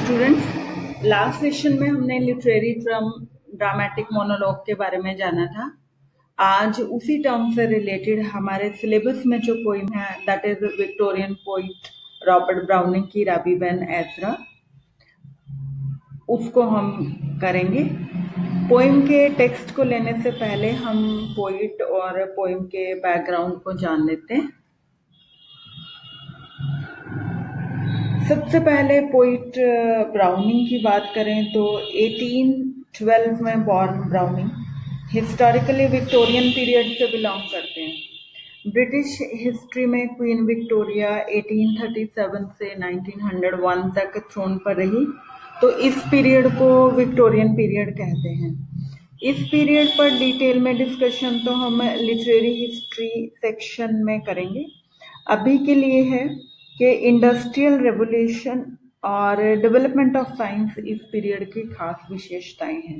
Students, last session में हमने literary dramatic monologue के बारे में जाना था। आज उसी टर्म से रिलेटेड हमारे सिलेबस में जो पोइम है that is Victorian poet Robert browning की राबी बेन एज़रा, उसको हम करेंगे। पोइम के टेक्स्ट को लेने से पहले हम पोइट और पोइम के बैकग्राउंड को जान लेते हैं। सबसे पहले पोइट ब्राउनिंग की बात करें तो 1812 में born browning historically Victorian period से बिलोंग करते हैं। ब्रिटिश हिस्ट्री में क्वीन विक्टोरिया 1837 से 1901 तक थ्रोन पर रही, तो इस पीरियड को विक्टोरियन पीरियड कहते हैं। इस पीरियड पर डिटेल में डिस्कशन तो हम लिटरेरी हिस्ट्री सेक्शन में करेंगे। अभी के लिए है कि इंडस्ट्रियल रेवोल्यूशन और डेवलपमेंट ऑफ साइंस इस पीरियड की खास विशेषताएं हैं,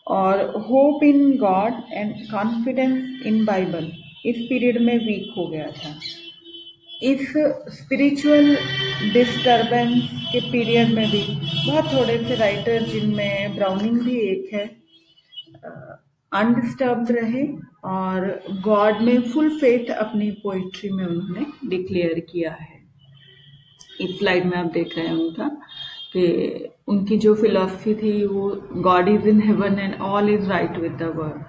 और hope in God and confidence in Bible इस पीरियड में वीक हो गया था। इस स्पिरिचुअल डिस्टर्बेंस के पीरियड में भी बहुत थोड़े से राइटर, जिनमें ब्राउनिंग भी एक है, अनडिस्टर्ब्ड रहे और गॉड में फुल फेथ अपनी पोइट्री में उन्होंने डिक्लेयर किया है। इस स्लाइड में आप देख रहे हैं उनका कि उनकी जो फिलॉसफी थी वो God is in heaven and all is right with the world,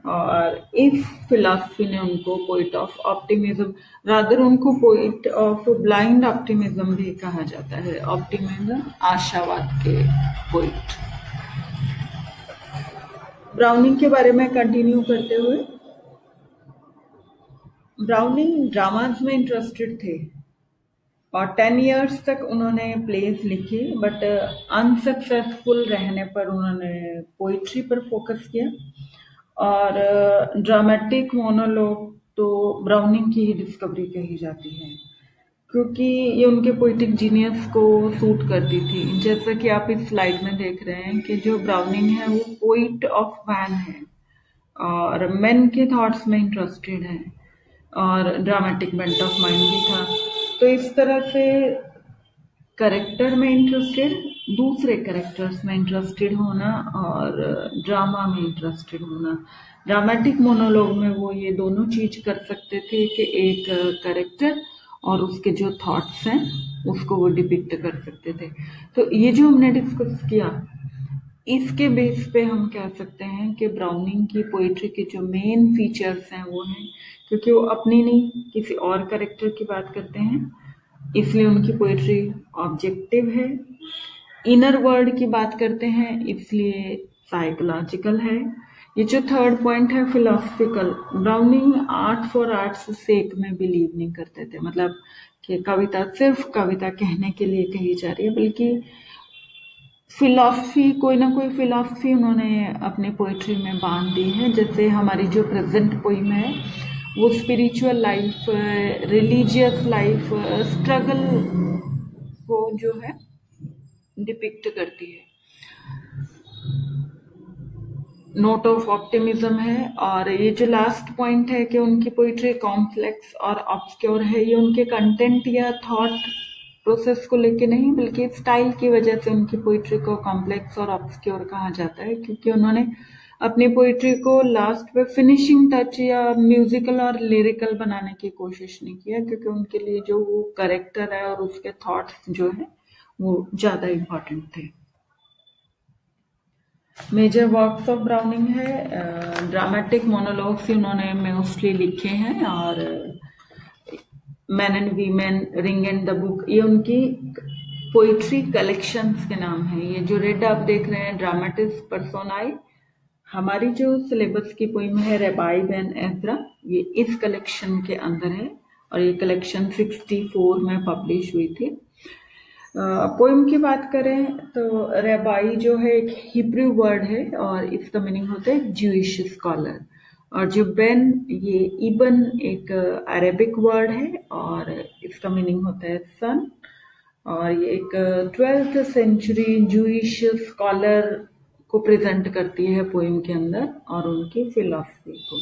और इस फिलॉसफी ने उनको पोइट ऑफ ऑप्टिमिज्म, रादर उनको पोइट ऑफ ब्लाइंड ऑप्टिमिज्म भी कहा जाता है। ऑप्टिमिज्म आशावाद के पोइट। ब्राउनिंग के बारे में कंटिन्यू करते हुए, ब्राउनिंग ड्रामाज में इंटरेस्टेड थे और 10 इयर्स तक उन्होंने प्लेस लिखे, बट अनसक्सेसफुल रहने पर उन्होंने पोइट्री पर फोकस किया। और ड्रामेटिक मोनोलॉग तो ब्राउनिंग की ही डिस्कवरी कही जाती है, क्योंकि ये उनके पोइटिक जीनियस को सूट करती थी। जैसा कि आप इस स्लाइड में देख रहे हैं कि जो ब्राउनिंग है वो पोइट ऑफ मैन है और मैन के थॉट्स में इंटरेस्टेड है और ड्रामेटिक बेंट ऑफ माइंड भी था। तो इस तरह से कैरेक्टर में इंटरेस्टेड, दूसरे कैरेक्टर्स में इंटरेस्टेड होना और ड्रामा में इंटरेस्टेड होना। ड्रामेटिक मोनोलॉग में वो ये दोनों चीज कर सकते थे कि एक कैरेक्टर और उसके जो थॉट्स हैं उसको वो डिपिक्ट कर सकते थे। तो ये जो हमने डिस्कस किया, इसके बेस पे हम कह सकते हैं कि ब्राउनिंग की पोइट्री के जो मेन फीचर्स हैं वो हैं, क्योंकि वो अपनी नहीं किसी और कैरेक्टर की बात करते हैं, इसलिए उनकी पोइट्री ऑब्जेक्टिव है। इनर वर्ल्ड की बात करते हैं, इसलिए साइकोलॉजिकल है। ये जो थर्ड पॉइंट है philosophical, Browning art for art's sake में बिलीव नहीं करते थे, मतलब कि कविता सिर्फ कविता कहने के लिए कही जा रही है, बल्कि फिलॉसफी, कोई ना कोई फिलॉसफी उन्होंने अपने पोइट्री में बांध दी है। जैसे हमारी जो प्रेजेंट पोइम है वो spiritual life, religious life, struggle को जो है डिपिक्ट करती है। नोट ऑफ ऑप्टिमिज्म है। और ये जो लास्ट पॉइंट है कि उनकी पोइट्री कॉम्प्लेक्स और ऑब्सक्योर है, ये उनके कंटेंट या थॉट प्रोसेस को लेके नहीं, बल्कि स्टाइल की वजह से उनकी पोइट्री को कॉम्प्लेक्स और ऑब्सक्योर कहा जाता है, क्योंकि उन्होंने अपनी पोइट्री को लास्ट पे फिनिशिंग टच या म्यूजिकल और लिरिकल बनाने की कोशिश नहीं किया, क्योंकि उनके लिए जो वो कैरेक्टर है और उसके थॉट्स जो है वो ज्यादा इम्पोर्टेंट थे। मेजर वर्क्स ऑफ ब्राउनिंग है, ड्रामेटिक मोनोलॉग्स उन्होंने मोस्टली लिखे हैं, और man and women, ring and the book, ये उनकी पोइट्री कलेक्शंस के नाम है। ये जो रेड आप देख रहे हैं, ड्रामेटिस पर्सोनाई, हमारी जो सिलेबस की पोइम है राबी बेन एज़रा, ये इस कलेक्शन के अंदर है और ये कलेक्शन 64 में पब्लिश हुई थी। पोइम की बात करें तो राबी जो है एक हिब्रू वर्ड है और इसका मीनिंग होता है ज्यूइश स्कॉलर, और जो बेन, ये इबन एक अरेबिक वर्ड है और इसका मीनिंग होता है सन, और ये एक 12th सेंचुरी ज्यूइश स्कॉलर को प्रेजेंट करती है पोइम के अंदर और उनकी फिलॉसफी को।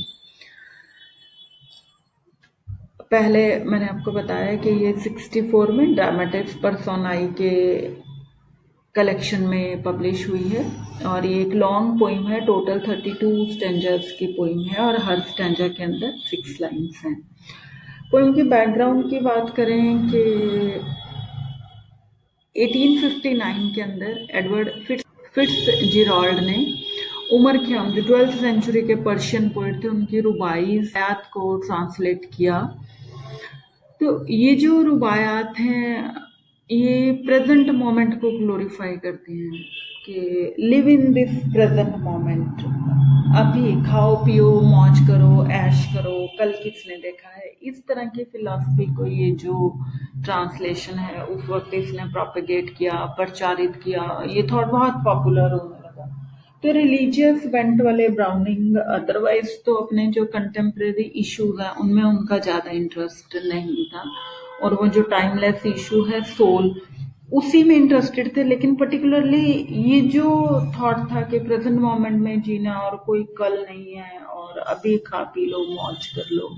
पहले मैंने आपको बताया कि ये 64 में ड्रामेटिस पर्सोनाई के कलेक्शन में पब्लिश हुई है और ये एक लॉन्ग पोइम है। टोटल 32 स्टेंजर्स की पोइम है और हर स्टेंजर के अंदर 6 लाइन्स हैं। पोइम की बैकग्राउंड की बात करें कि 1859 के अंदर एडवर्ड फिट्जजेराल्ड ने उमर खयाम जो 12th सेंचुरी के पर्शियन पोइट थे उनकी रुबाइयात को ट्रांसलेट किया। तो ये जो रुबायात हैं ये प्रेजेंट मोमेंट को ग्लोरीफाई करती हैं कि live in this present moment, अभी खाओ पियो मौज करो ऐश करो, कल किसने देखा है। इस तरह की फिलॉसफी को ये जो ट्रांसलेशन है उस वक्त इसने प्रोपेगेट किया, प्रचारित किया, ये थॉट बहुत पॉपुलर होने लगा। तो रिलीजियस बेंट वाले ब्राउनिंग अदरवाइज तो अपने जो कंटेम्प्रेरी इश्यूज हैं उनमें उनका ज़्यादा इंटरेस्ट नहीं था और वो जो टाइमलेस इशू है सोल उसी में इंटरेस्टेड थे। लेकिन पर्टिकुलरली ये जो थॉट था कि प्रेजेंट मोमेंट में जीना और कोई कल नहीं है और अभी खा पी लो मौज कर लो,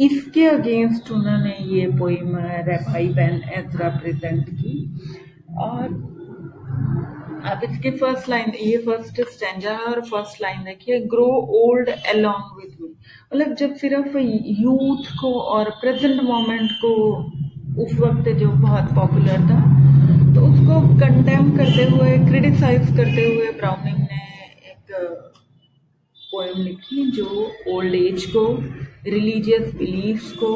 इसके अगेंस्ट उन्होंने ये पोइम रैबाई बेन एजरा प्रेजेंट की। और अब इसकी फर्स्ट लाइन, ये फर्स्ट स्टैंजा है और फर्स्ट लाइन देखिए, grow old along with me. मतलब जब सिर्फ यूथ को और प्रेजेंट मोमेंट को उस वक्त जो बहुत पॉपुलर था तो उसको कंडेम करते हुए, क्रिटिसाइज करते हुए ब्राउनिंग ने एक पोएम लिखी जो ओल्ड एज को, रिलीजियस बिलीफ्स को,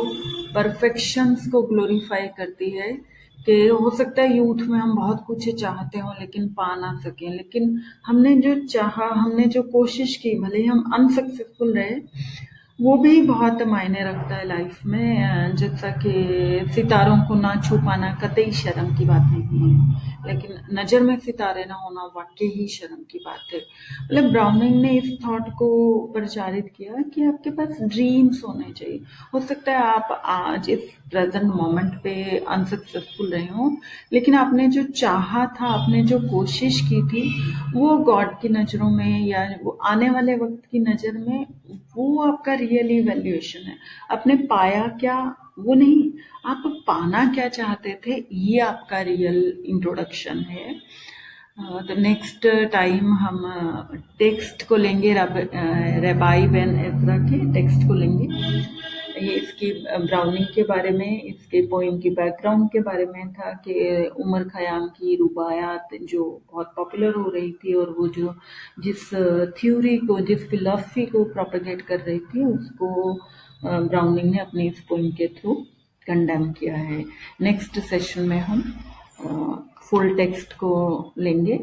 परफेक्शंस को ग्लोरीफाई करती है कि हो सकता है यूथ में हम बहुत कुछ चाहते हो लेकिन पा ना सकें, लेकिन हमने जो चाहा, हमने जो कोशिश की, भले ही हम अनसक्सेसफुल रहे, वो भी बहुत मायने रखता है लाइफ में। जैसा कि सितारों को ना छू पाना कतई शर्म की बात नहीं है, लेकिन नज़र में सितारे ना होना वाकई ही शर्म की बात है। मतलब ब्राउनिंग ने इस थॉट को प्रचारित किया कि आपके पास ड्रीम्स होने चाहिए। हो सकता है आप आज इस प्रेजेंट मोमेंट पे अनसक्सेसफुल रहे हो, लेकिन आपने जो चाहा था, आपने जो कोशिश की थी, वो गॉड की नज़रों में या वो आने वाले वक्त की नज़र में वो आपका रियल इवैल्यूएशन है। आपने पाया क्या वो नहीं, आप पाना क्या चाहते थे ये आपका रियल इंट्रोडक्शन है। तो नेक्स्ट टाइम हम टेक्स्ट को लेंगे, रबाई बेन एजरा के टेक्स्ट को लेंगे। ये इसकी ब्राउनिंग के बारे में, इसके पोइम की बैकग्राउंड के बारे में था कि उमर खयाम की रुबायात जो बहुत पॉपुलर हो रही थी और वो जो जिस थ्योरी को, जिस फिलॉसफी को प्रोपेगेट कर रही थी उसको ब्राउनिंग ने अपनी इस पोइम के थ्रू कंडेम किया है। नेक्स्ट सेशन में हम फुल टेक्स्ट को लेंगे।